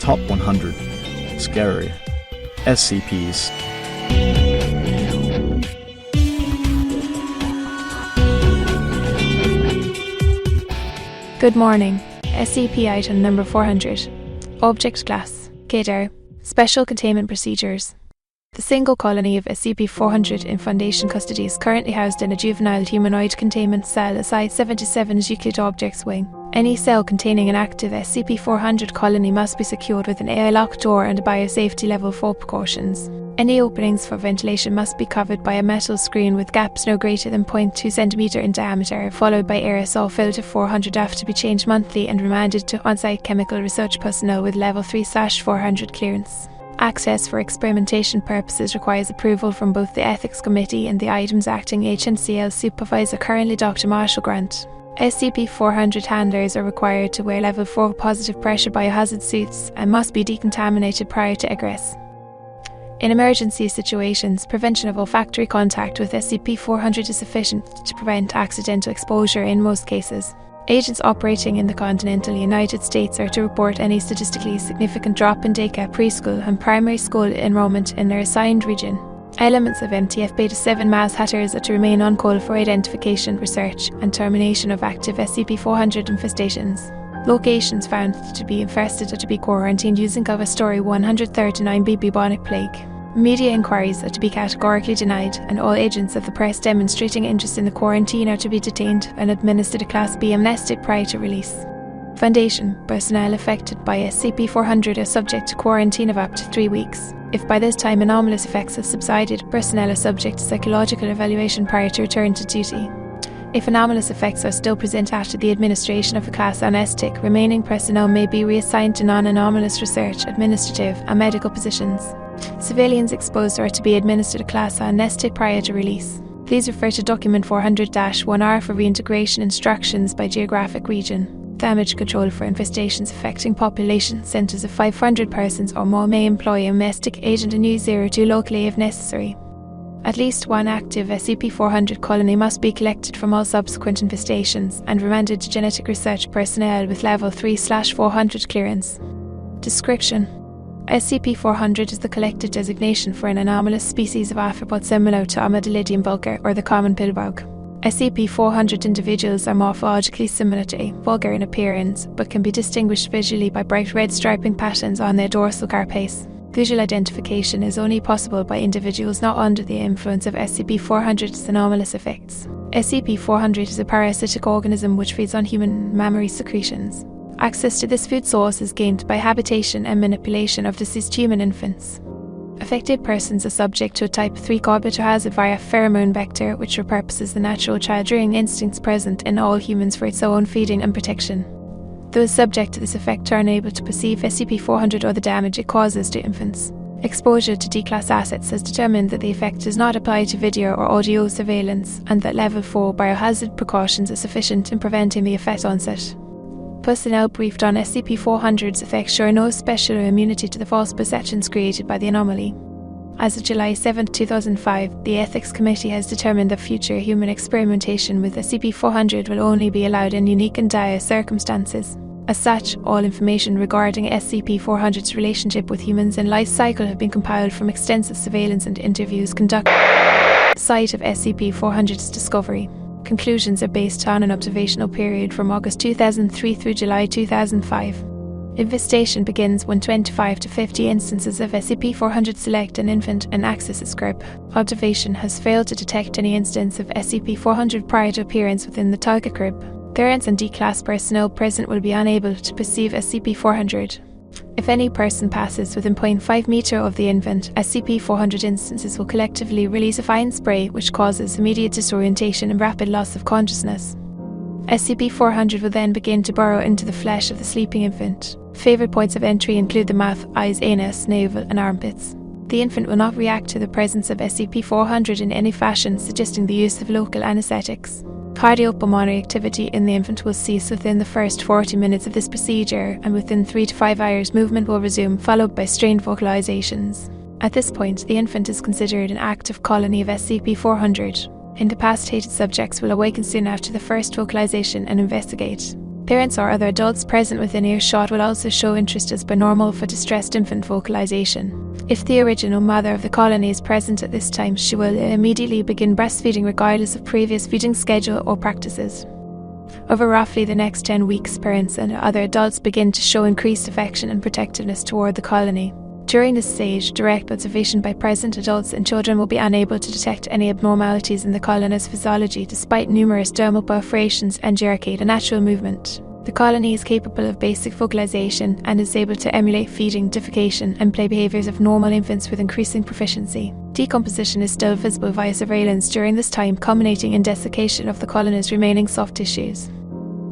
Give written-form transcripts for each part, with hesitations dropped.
Top 100 Scary SCPs. Good morning. SCP item number 400. Object class Keter. Special containment procedures. The single colony of SCP-400 in Foundation custody is currently housed in a juvenile humanoid containment cell aside 77's Euclid Objects Wing. Any cell containing an active SCP-400 colony must be secured with an AI-locked door and biosafety level 4 precautions. Any openings for ventilation must be covered by a metal screen with gaps no greater than 0.2 cm in diameter, followed by aerosol filter 400 F to be changed monthly and remanded to on-site chemical research personnel with level 3/400 clearance. Access for experimentation purposes requires approval from both the Ethics Committee and the item's acting HNCL supervisor, currently Dr. Marshall Grant. SCP-400 handlers are required to wear level 4 positive pressure biohazard suits and must be decontaminated prior to egress. In emergency situations, prevention of olfactory contact with SCP-400 is sufficient to prevent accidental exposure in most cases. Agents operating in the continental United States are to report any statistically significant drop in daycare, preschool and primary school enrollment in their assigned region. Elements of MTF Beta-7 Maz Hatters are to remain on call for identification, research and termination of active SCP-400 infestations. Locations found to be infested are to be quarantined using Cover Story 139b bubonic plague. Media inquiries are to be categorically denied, and all agents of the press demonstrating interest in the quarantine are to be detained and administered a Class B amnestic prior to release. Foundation personnel affected by SCP-400 are subject to quarantine of up to 3 weeks. If by this time anomalous effects have subsided, personnel are subject to psychological evaluation prior to return to duty. If anomalous effects are still present after the administration of a class amnestic, remaining personnel may be reassigned to non-anomalous research, administrative and medical positions. Civilians exposed are to be administered a class amnestic prior to release. Please refer to document 400-1R for reintegration instructions by geographic region. Damage control for infestations affecting population centres of 500 persons or more may employ a domestic agent and U02 locally if necessary. At least one active SCP-400 colony must be collected from all subsequent infestations and remanded to genetic research personnel with level 3/400 clearance. Description: SCP-400 is the collective designation for an anomalous species of arthropod similar to Armadillidium vulgar or the common pillbug. SCP-400 individuals are morphologically similar to A, vulgar in appearance, but can be distinguished visually by bright red striping patterns on their dorsal carapace. Visual identification is only possible by individuals not under the influence of SCP-400's anomalous effects. SCP-400 is a parasitic organism which feeds on human mammary secretions. Access to this food source is gained by habitation and manipulation of deceased human infants. Affected persons are subject to a Type 3 orbital hazard via pheromone vector, which repurposes the natural child-rearing instincts present in all humans for its own feeding and protection. Those subject to this effect are unable to perceive SCP-400 or the damage it causes to infants. Exposure to D-class assets has determined that the effect does not apply to video or audio surveillance, and that level 4 biohazard precautions are sufficient in preventing the effect onset. Personnel briefed on SCP-400's effects show no special immunity to the false perceptions created by the anomaly. As of July 7, 2005, the Ethics Committee has determined that future human experimentation with SCP-400 will only be allowed in unique and dire circumstances. As such, all information regarding SCP-400's relationship with humans and life cycle have been compiled from extensive surveillance and interviews conducted at the site of SCP-400's discovery. Conclusions are based on an observational period from August 2003 through July 2005. Infestation begins when 25 to 50 instances of SCP-400 select an infant and access its crib. Observation has failed to detect any instance of SCP-400 prior to appearance within the target crib. Clearance and D-class personnel present will be unable to perceive SCP-400. If any person passes within 0.5 meter of the infant, SCP-400 instances will collectively release a fine spray which causes immediate disorientation and rapid loss of consciousness. SCP-400 will then begin to burrow into the flesh of the sleeping infant. Favourite points of entry include the mouth, eyes, anus, navel and armpits. The infant will not react to the presence of SCP-400 in any fashion, suggesting the use of local anaesthetics. Cardiopulmonary activity in the infant will cease within the first 40 minutes of this procedure, and within 3 to 5 hours movement will resume, followed by strained vocalizations. At this point, the infant is considered an active colony of SCP-400. Incapacitated subjects will awaken soon after the first vocalization and investigate. Parents or other adults present within earshot will also show interest as per normal for distressed infant vocalization. If the original mother of the colony is present at this time, she will immediately begin breastfeeding regardless of previous feeding schedule or practices. Over roughly the next 10 weeks, parents and other adults begin to show increased affection and protectiveness toward the colony. During this stage, direct observation by present adults and children will be unable to detect any abnormalities in the colony's physiology despite numerous dermal perforations and jerky, the natural movement. The colony is capable of basic vocalization and is able to emulate feeding, defecation, and play behaviours of normal infants with increasing proficiency. Decomposition is still visible via surveillance during this time, culminating in desiccation of the colony's remaining soft tissues.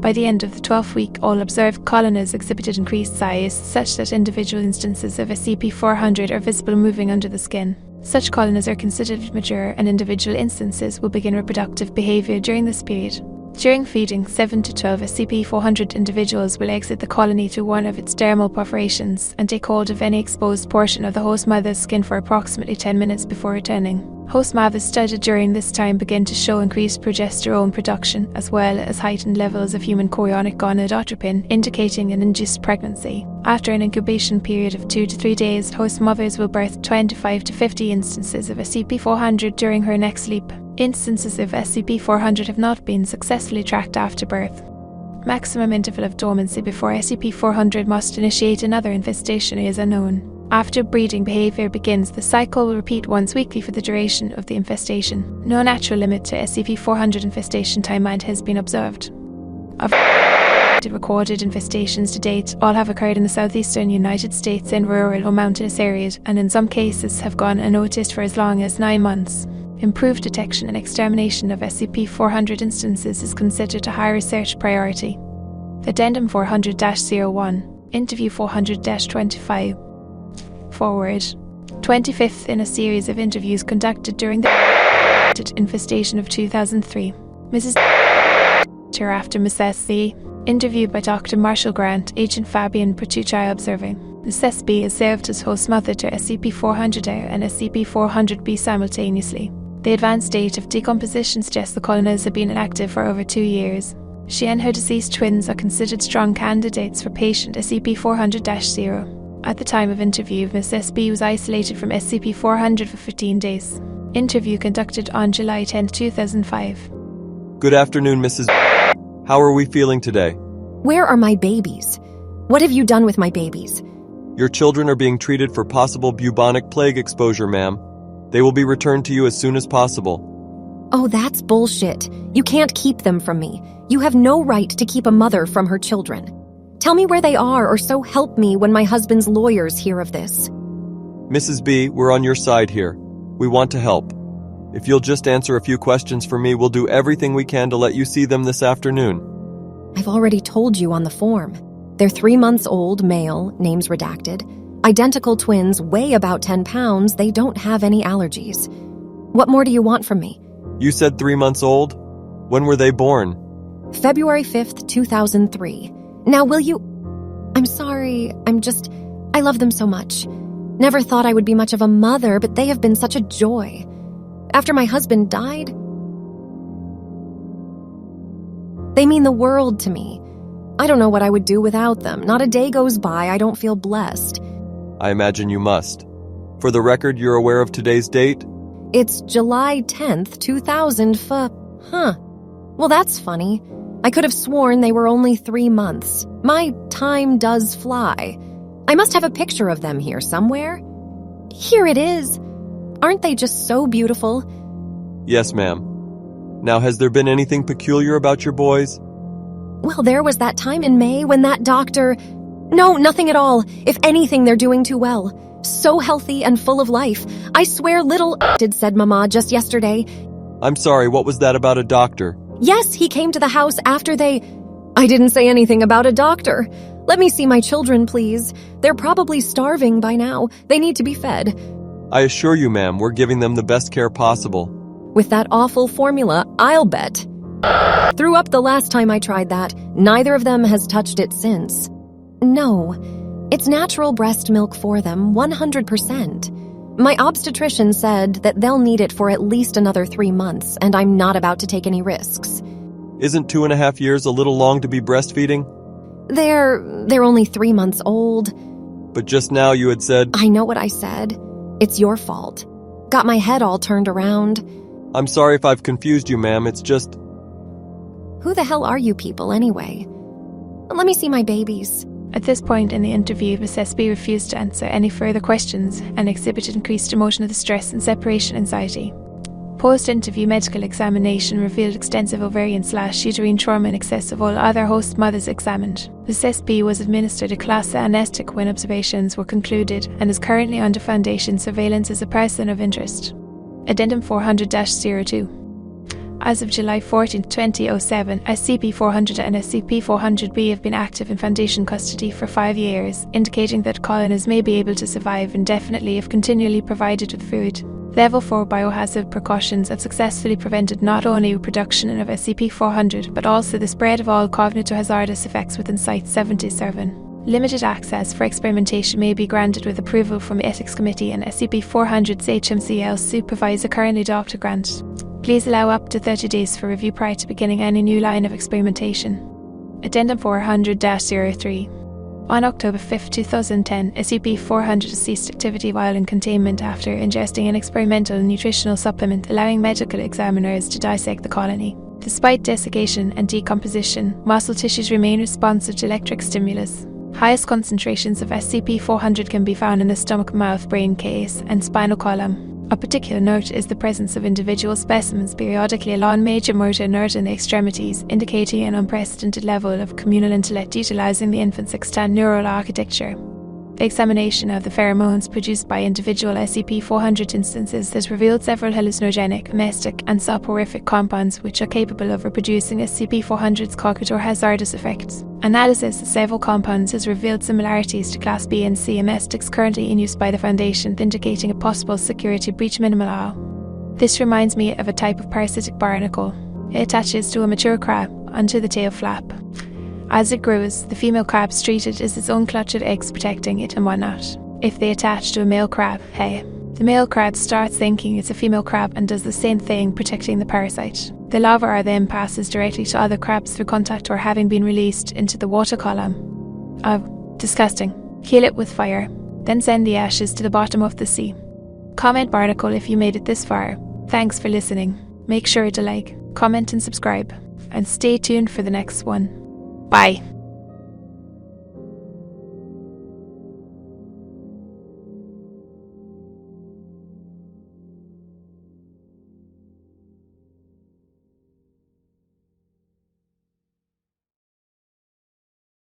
By the end of the 12th week, all observed colonies exhibited increased size, such that individual instances of SCP-400 are visible moving under the skin. Such colonies are considered mature, and individual instances will begin reproductive behaviour during this period. During feeding, 7 to 12 SCP-400 individuals will exit the colony through one of its dermal perforations and take hold of any exposed portion of the host mother's skin for approximately 10 minutes before returning. Host mothers studied during this time begin to show increased progesterone production as well as heightened levels of human chorionic gonadotropin, indicating an induced pregnancy. After an incubation period of 2 to 3 days, host mothers will birth 25 to 50 instances of SCP-400 during her next leap. Instances of SCP-400 have not been successfully tracked after birth. Maximum interval of dormancy before SCP-400 must initiate another infestation is unknown. After breeding behaviour begins, the cycle will repeat once weekly for the duration of the infestation. No natural limit to SCP-400 infestation timeline has been observed. Of recorded infestations to date, all have occurred in the southeastern United States in rural or mountainous areas, and in some cases have gone unnoticed for as long as 9 months. Improved detection and extermination of SCP-400 instances is considered a high research priority. Addendum 400-01, Interview 400-25. Forward. 25th in a series of interviews conducted during the infestation of 2003. Mrs. After Miss S.B. Interviewed by Dr. Marshall Grant, Agent Fabian Pertucci observing. Miss S.B. is served as host mother to SCP-400A and SCP-400B simultaneously. The advanced state of decomposition suggests the colonies have been inactive for over 2 years. She and her deceased twins are considered strong candidates for patient SCP-400-0. At the time of interview, Miss S.B. was isolated from SCP-400 for 15 days. Interview conducted on July 10, 2005. Good afternoon, Mrs. How are we feeling today? Where are my babies? What have you done with my babies? Your children are being treated for possible bubonic plague exposure, ma'am. They will be returned to you as soon as possible. Oh, that's bullshit. You can't keep them from me. You have no right to keep a mother from her children. Tell me where they are, or so help me when my husband's lawyers hear of this. Mrs. B, we're on your side here. We want to help. If you'll just answer a few questions for me, we'll do everything we can to let you see them this afternoon. I've already told you on the form. They're 3 months old, male, names redacted. Identical twins, weigh about 10 pounds, they don't have any allergies. What more do you want from me? You said 3 months old? When were they born? February 5th, 2003. Now will you... I'm sorry, I love them so much. Never thought I would be much of a mother, but they have been such a joy. After my husband died, they mean the world to me. I don't know what I would do without them. Not a day goes by I don't feel blessed. I imagine you must. For the record, you're aware of today's date? It's July 10th, 2000 Well, that's funny. I could have sworn they were only 3 months. My time does fly. I must have a picture of them here somewhere. Here it is. Aren't they just so beautiful? Yes, ma'am. Now, has there been anything peculiar about your boys? Well, there was that time in May when that doctor... No, nothing at all. If anything, they're doing too well. So healthy and full of life. I swear little said Mama just yesterday. I'm sorry, what was that about a doctor? Yes, he came to the house after they... I didn't say anything about a doctor. Let me see my children, please. They're probably starving by now. They need to be fed. I assure you, ma'am, we're giving them the best care possible. With that awful formula, I'll bet. Threw up the last time I tried that. Neither of them has touched it since. No, it's natural breast milk for them, 100%. My obstetrician said that they'll need it for at least another 3 months, and I'm not about to take any risks. Isn't 2.5 years a little long to be breastfeeding? They're only 3 months old. But just now you had said, I know what I said. It's your fault. Got my head all turned around. I'm sorry if I've confused you, ma'am. It's just... Who the hell are you people, anyway? Let me see my babies. At this point in the interview, Miss SB refused to answer any further questions and exhibited increased emotional distress and separation anxiety. Post-interview medical examination revealed extensive ovarian/uterine trauma in excess of all other host mothers examined. Miss SB was administered a class A anesthetic when observations were concluded and is currently under Foundation surveillance as a person of interest. Addendum 400-02. As of July 14, 2007, SCP-400 and SCP-400-B have been active in Foundation custody for 5 years, indicating that colonists may be able to survive indefinitely if continually provided with food. Level 4 biohazard precautions have successfully prevented not only reproduction of SCP-400 but also the spread of all cognitohazardous effects within Site-77. Limited access for experimentation may be granted with approval from the Ethics Committee and SCP-400's HMCL Supervisor currently Dr. Grant. Please allow up to 30 days for review prior to beginning any new line of experimentation. Addendum 400-03. On October 5, 2010, SCP-400 ceased activity while in containment after ingesting an experimental nutritional supplement allowing medical examiners to dissect the colony. Despite desiccation and decomposition, muscle tissues remain responsive to electric stimulus. Highest concentrations of SCP-400 can be found in the stomach, mouth, brain case, and spinal column. Of particular note is the presence of individual specimens periodically along major motor nerve in the extremities, indicating an unprecedented level of communal intellect utilizing the infant's extant neural architecture. The examination of the pheromones produced by individual SCP-400 instances has revealed several hallucinogenic, mestic, and soporific compounds which are capable of reproducing SCP-400's cognitohazardous effects. Analysis of several compounds has revealed similarities to Class B and C mestics currently in use by the Foundation, indicating a possible security breach minimal. This reminds me of a type of parasitic barnacle. It attaches to a mature crab onto the tail flap. As it grows, the female crab is treated as its own clutch of eggs protecting it and whatnot. If they attach to a male crab, hey, the male crab starts thinking it's a female crab and does the same thing, protecting the parasite. The larva then passes directly to other crabs through contact or having been released into the water column. Oh, disgusting. Kill it with fire, then send the ashes to the bottom of the sea. Comment barnacle if you made it this far. Thanks for listening. Make sure to like, comment and subscribe, and stay tuned for the next one. Bye.